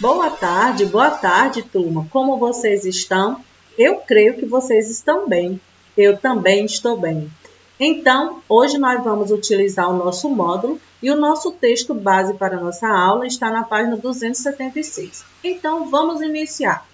Boa tarde, turma. Como vocês estão? Eu creio que vocês estão bem. Eu também estou bem. Então, hoje nós vamos utilizar o nosso módulo e o nosso texto base para a nossa aula está na página 276. Então, vamos iniciar.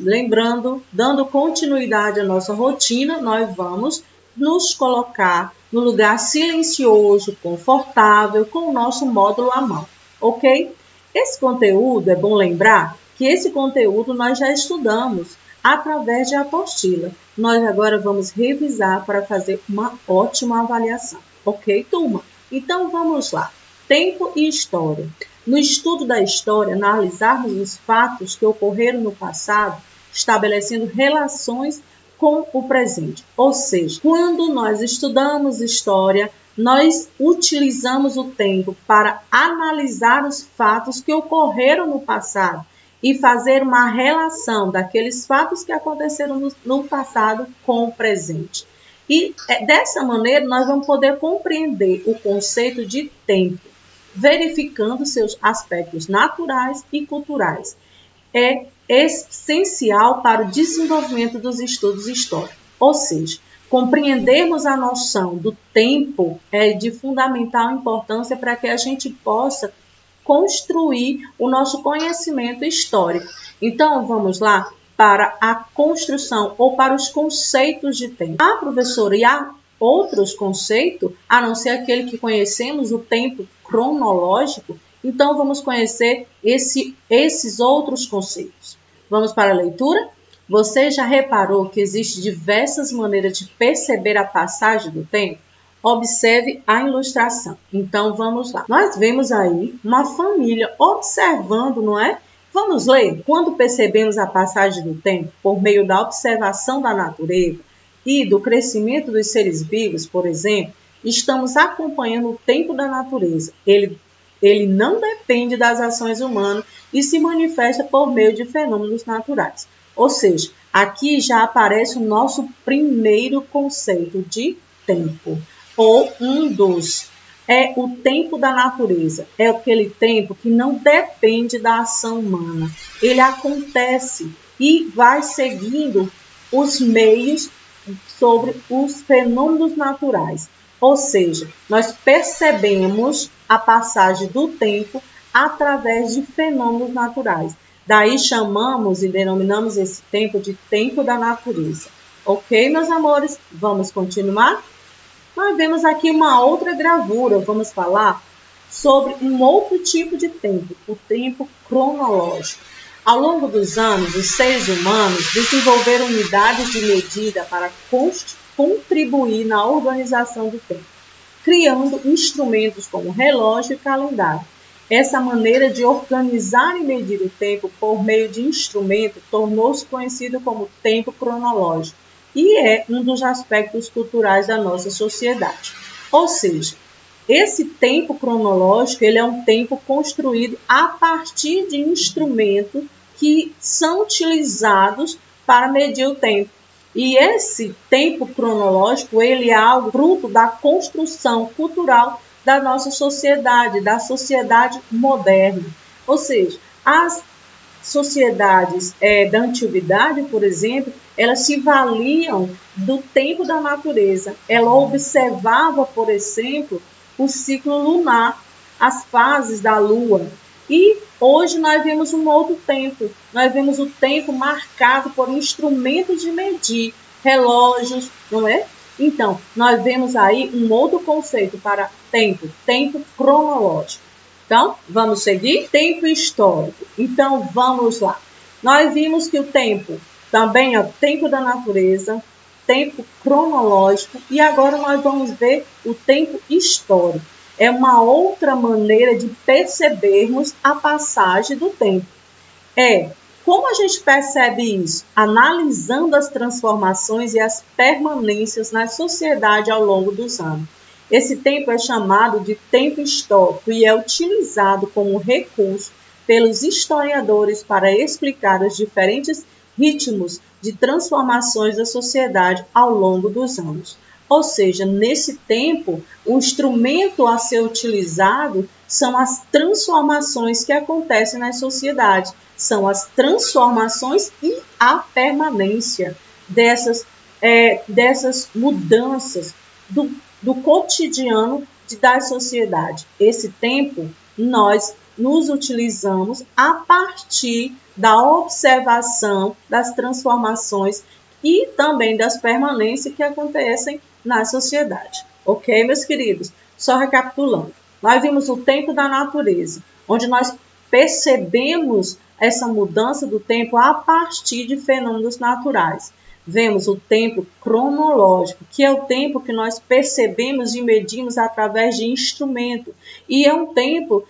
Lembrando, dando continuidade à nossa rotina, nós vamos nos colocar no lugar silencioso, confortável, com o nosso módulo à mão, ok? Esse conteúdo, é bom lembrar que esse conteúdo nós já estudamos através de apostila. Nós agora vamos revisar para fazer uma ótima avaliação, ok, turma? Então, vamos lá. Tempo e história. No estudo da história, analisarmos os fatos que ocorreram no passado, estabelecendo relações com o presente. Ou seja, quando nós estudamos história, nós utilizamos o tempo para analisar os fatos que ocorreram no passado e fazer uma relação daqueles fatos que aconteceram no passado com o presente. E dessa maneira nós vamos poder compreender o conceito de tempo, verificando seus aspectos naturais e culturais. É essencial para o desenvolvimento dos estudos históricos. Ou seja, compreendermos a noção do tempo é de fundamental importância para que a gente possa construir o nosso conhecimento histórico. Então, vamos lá para a construção ou para os conceitos de tempo. Professora, e há outros conceitos, a não ser aquele que conhecemos, o tempo cronológico? Então, vamos conhecer esses outros conceitos. Vamos para a leitura? Você já reparou que existem diversas maneiras de perceber a passagem do tempo? Observe a ilustração. Então, vamos lá. Nós vemos aí uma família observando, não é? Vamos ler? Quando percebemos a passagem do tempo por meio da observação da natureza e do crescimento dos seres vivos, por exemplo, estamos acompanhando o tempo da natureza. Ele não depende das ações humanas e se manifesta por meio de fenômenos naturais. Ou seja, aqui já aparece o nosso primeiro conceito de tempo. Ou um dos. É o tempo da natureza. É aquele tempo que não depende da ação humana. Ele acontece e vai seguindo os meios sobre os fenômenos naturais. Ou seja, nós percebemos a passagem do tempo através de fenômenos naturais. Daí chamamos e denominamos esse tempo de tempo da natureza. Ok, meus amores? Vamos continuar? Nós vemos aqui uma outra gravura. Vamos falar sobre um outro tipo de tempo, o tempo cronológico. Ao longo dos anos, os seres humanos desenvolveram unidades de medida para contribuir na organização do tempo, criando instrumentos como relógio e calendário. Essa maneira de organizar e medir o tempo por meio de instrumento tornou-se conhecido como tempo cronológico e é um dos aspectos culturais da nossa sociedade. Ou seja, esse tempo cronológico ele é um tempo construído a partir de instrumentos que são utilizados para medir o tempo. E esse tempo cronológico ele é algo fruto da construção cultural da nossa sociedade, da sociedade moderna. Ou seja, as sociedades da antiguidade, por exemplo, elas se valiam do tempo da natureza. Ela observava, por exemplo, o ciclo lunar, as fases da lua. E hoje nós vemos um outro tempo. Nós vemos o tempo marcado por instrumentos de medir, relógios, não é? Então, nós vemos aí um outro conceito para tempo cronológico. Então, vamos seguir? Tempo histórico. Então, vamos lá. Nós vimos que o tempo também é o tempo da natureza, tempo cronológico, e agora nós vamos ver o tempo histórico. É uma outra maneira de percebermos a passagem do tempo. Como a gente percebe isso? Analisando as transformações e as permanências na sociedade ao longo dos anos. Esse tempo é chamado de tempo histórico e é utilizado como recurso pelos historiadores para explicar os diferentes ritmos de transformações da sociedade ao longo dos anos. Ou seja, nesse tempo, o instrumento a ser utilizado são as transformações que acontecem nas sociedades, são as transformações e a permanência dessas mudanças do cotidiano da sociedade. Esse tempo nós nos utilizamos a partir da observação das transformações e também das permanências que acontecem na sociedade. Ok, meus queridos? Só recapitulando. Nós vimos o tempo da natureza, onde nós percebemos essa mudança do tempo a partir de fenômenos naturais. Vemos o tempo cronológico, que é o tempo que nós percebemos e medimos através de instrumento. E é um tempo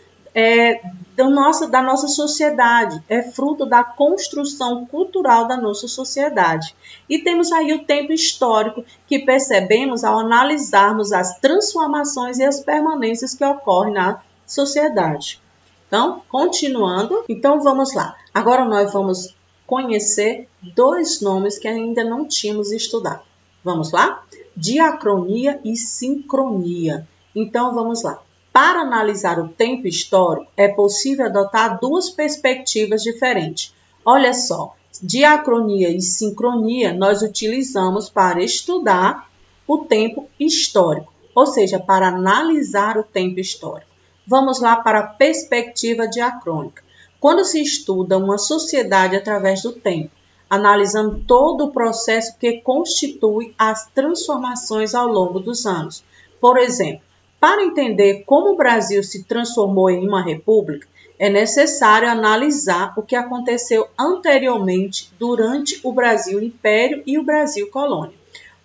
da nossa sociedade, é fruto da construção cultural da nossa sociedade. E temos aí o tempo histórico, que percebemos ao analisarmos as transformações e as permanências que ocorrem na sociedade. Então, continuando, então vamos lá. Agora nós vamos conhecer dois nomes que ainda não tínhamos estudado. Vamos lá? Diacronia e sincronia. Então, vamos lá. Para analisar o tempo histórico, é possível adotar duas perspectivas diferentes. Olha só, diacronia e sincronia nós utilizamos para estudar o tempo histórico, ou seja, para analisar o tempo histórico. Vamos lá para a perspectiva diacrônica. Quando se estuda uma sociedade através do tempo, analisando todo o processo que constitui as transformações ao longo dos anos. Por exemplo, para entender como o Brasil se transformou em uma república, é necessário analisar o que aconteceu anteriormente durante o Brasil Império e o Brasil Colônia.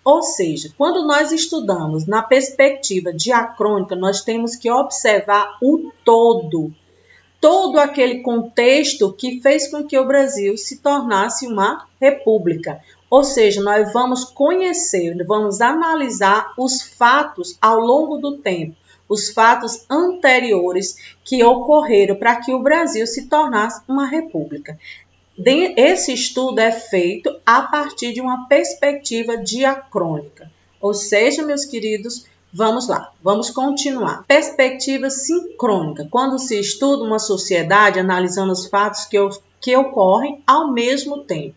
Ou seja, quando nós estudamos na perspectiva diacrônica, nós temos que observar o todo aquele contexto que fez com que o Brasil se tornasse uma república. Ou seja, nós vamos conhecer, vamos analisar os fatos ao longo do tempo, os fatos anteriores que ocorreram para que o Brasil se tornasse uma república. Esse estudo é feito a partir de uma perspectiva diacrônica. Ou seja, meus queridos, vamos lá, vamos continuar. Perspectiva sincrônica, quando se estuda uma sociedade analisando os fatos que ocorrem ao mesmo tempo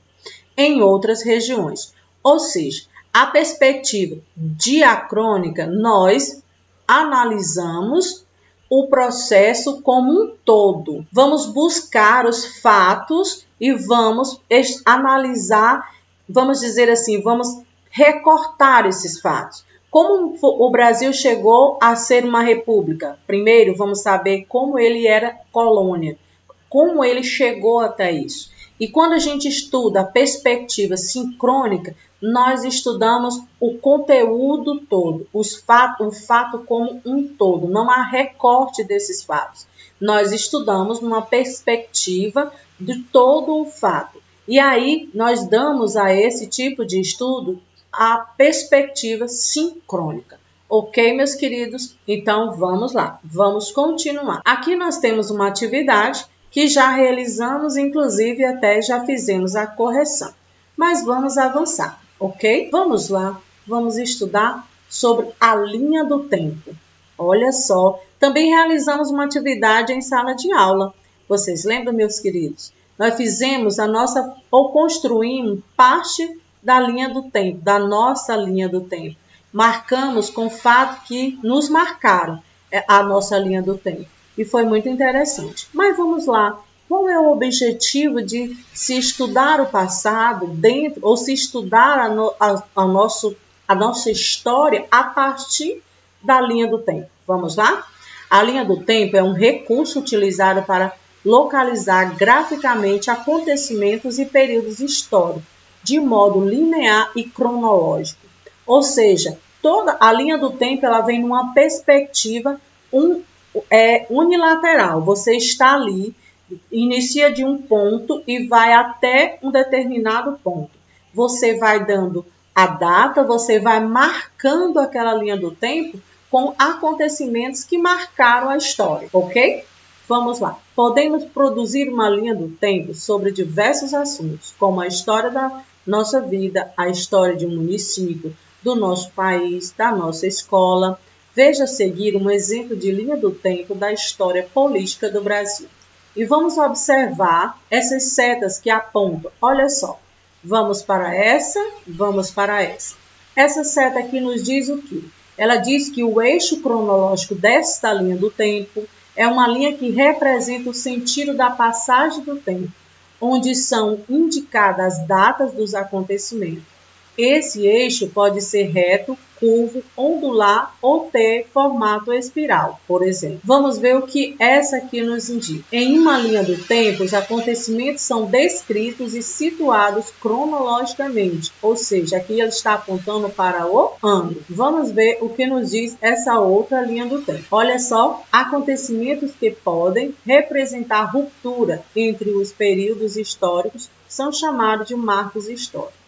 em outras regiões. Ou seja, a perspectiva diacrônica, nós analisamos o processo como um todo. Vamos buscar os fatos e vamos analisar, vamos dizer assim, vamos recortar esses fatos. Como o Brasil chegou a ser uma república? Primeiro, vamos saber como ele era colônia, como ele chegou até isso. E quando a gente estuda a perspectiva sincrônica, nós estudamos o conteúdo todo, o fato como um todo, não há recorte desses fatos. Nós estudamos numa perspectiva de todo o fato. E aí nós damos a esse tipo de estudo a perspectiva sincrônica. Ok, meus queridos? Então vamos lá, vamos continuar. Aqui nós temos uma atividade que já realizamos, inclusive até já fizemos a correção. Mas vamos avançar, ok? Vamos lá, vamos estudar sobre a linha do tempo. Olha só, também realizamos uma atividade em sala de aula. Vocês lembram, meus queridos? Nós fizemos ou construímos parte da linha do tempo, da nossa linha do tempo. Marcamos com fatos que nos marcaram a nossa linha do tempo. E foi muito interessante. Mas vamos lá. Qual é o objetivo de se estudar o passado ou se estudar a nossa história a partir da linha do tempo? Vamos lá? A linha do tempo é um recurso utilizado para localizar graficamente acontecimentos e períodos históricos de modo linear e cronológico. Ou seja, toda a linha do tempo ela vem numa perspectiva unilateral. Você está ali, inicia de um ponto e vai até um determinado ponto. Você vai dando a data, você vai marcando aquela linha do tempo com acontecimentos que marcaram a história, ok? Vamos lá. Podemos produzir uma linha do tempo sobre diversos assuntos, como a história da nossa vida, a história de um município, do nosso país, da nossa escola, Veja a seguir um exemplo de linha do tempo da história política do Brasil. E vamos observar essas setas que apontam. Olha só, vamos para essa, vamos para essa. Essa seta aqui nos diz o quê? Ela diz que o eixo cronológico desta linha do tempo é uma linha que representa o sentido da passagem do tempo, onde são indicadas as datas dos acontecimentos. Esse eixo pode ser reto, curvo, ondular ou ter formato espiral, por exemplo. Vamos ver o que essa aqui nos indica. Em uma linha do tempo, os acontecimentos são descritos e situados cronologicamente, ou seja, aqui ele está apontando para o ano. Vamos ver o que nos diz essa outra linha do tempo. Olha só, acontecimentos que podem representar ruptura entre os períodos históricos são chamados de marcos históricos.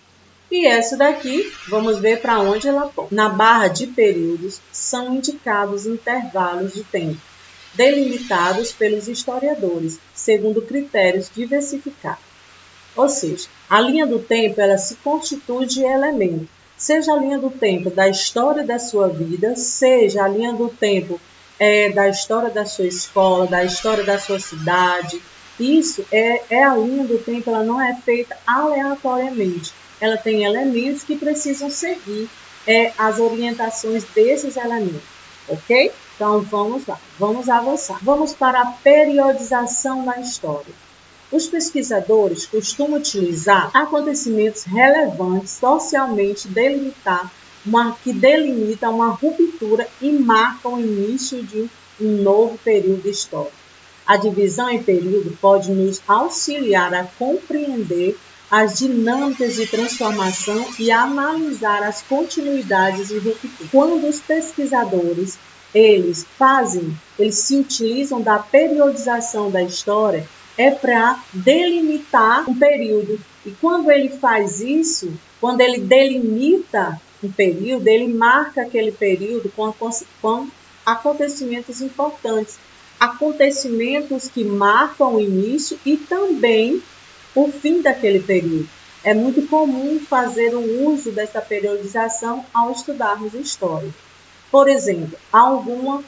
E essa daqui, vamos ver para onde ela aponta. Na barra de períodos são indicados intervalos de tempo, delimitados pelos historiadores, segundo critérios diversificados. Ou seja, a linha do tempo ela se constitui de elementos, seja a linha do tempo da história da sua vida, seja a linha do tempo da história da sua escola, da história da sua cidade. Isso é a linha do tempo, ela não é feita aleatoriamente. Ela tem elementos que precisam seguir as orientações desses elementos, ok? Então, vamos lá, vamos avançar. Vamos para a periodização da história. Os pesquisadores costumam utilizar acontecimentos relevantes socialmente que delimitam uma ruptura e marcam o início de um novo período histórico. A divisão em período pode nos auxiliar a compreender as dinâmicas de transformação e analisar as continuidades e rupturas. Quando os pesquisadores eles se utilizam da periodização da história, é para delimitar um período. E quando ele faz isso, quando ele delimita um período, ele marca aquele período com acontecimentos importantes, acontecimentos que marcam o início e também o fim daquele período. É muito comum fazer o uso dessa periodização ao estudarmos história. Por exemplo, algum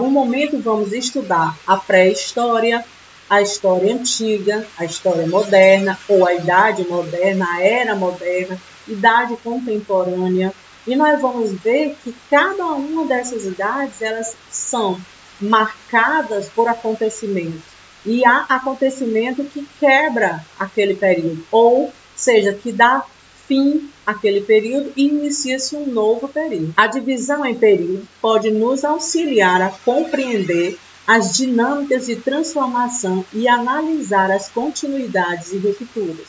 momento vamos estudar a pré-história, a história antiga, a história moderna, ou a idade moderna, a era moderna, idade contemporânea. E nós vamos ver que cada uma dessas idades elas são marcadas por acontecimentos. E há acontecimento que quebra aquele período, ou seja, que dá fim àquele período e inicia-se um novo período. A divisão em período pode nos auxiliar a compreender as dinâmicas de transformação e analisar as continuidades e rupturas.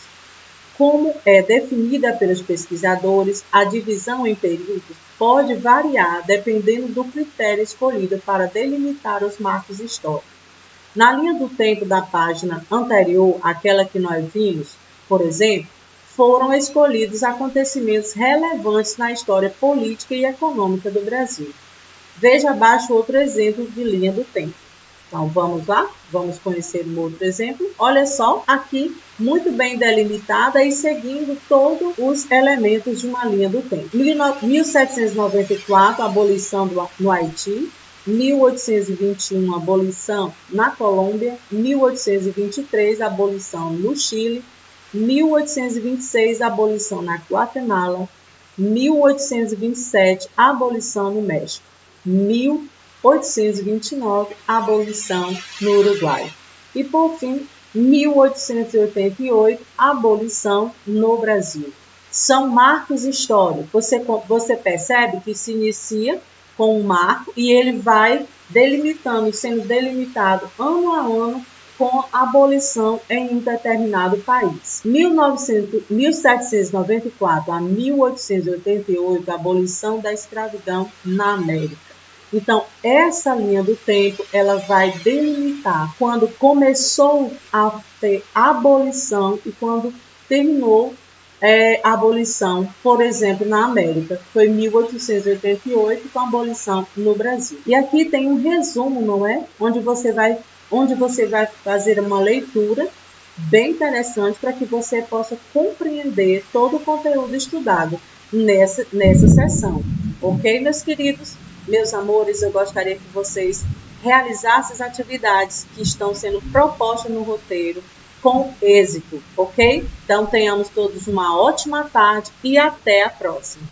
Como é definida pelos pesquisadores, a divisão em períodos pode variar dependendo do critério escolhido para delimitar os marcos históricos. Na linha do tempo da página anterior àquela que nós vimos, por exemplo, foram escolhidos acontecimentos relevantes na história política e econômica do Brasil. Veja abaixo outro exemplo de linha do tempo. Então, vamos lá? Vamos conhecer um outro exemplo. Olha só, aqui, muito bem delimitada e seguindo todos os elementos de uma linha do tempo. 1794, abolição no Haiti. 1821, abolição na Colômbia. 1823, abolição no Chile. 1826, abolição na Guatemala. 1827, abolição no México. 1829, abolição no Uruguai. E, por fim, 1888, abolição no Brasil. São marcos históricos. Você percebe que se inicia com um marco e ele vai sendo delimitado ano a ano com a abolição em um determinado país. 1794 a 1888, a abolição da escravidão na América. Então, essa linha do tempo, ela vai delimitar quando começou a ter abolição e quando terminou a abolição, por exemplo, na América. Foi 1888 com a abolição no Brasil. E aqui tem um resumo, não é? Onde você vai fazer uma leitura bem interessante para que você possa compreender todo o conteúdo estudado nessa sessão. Ok, meus queridos? Meus amores, eu gostaria que vocês realizassem as atividades que estão sendo propostas no roteiro com êxito, ok? Então, tenhamos todos uma ótima tarde e até a próxima.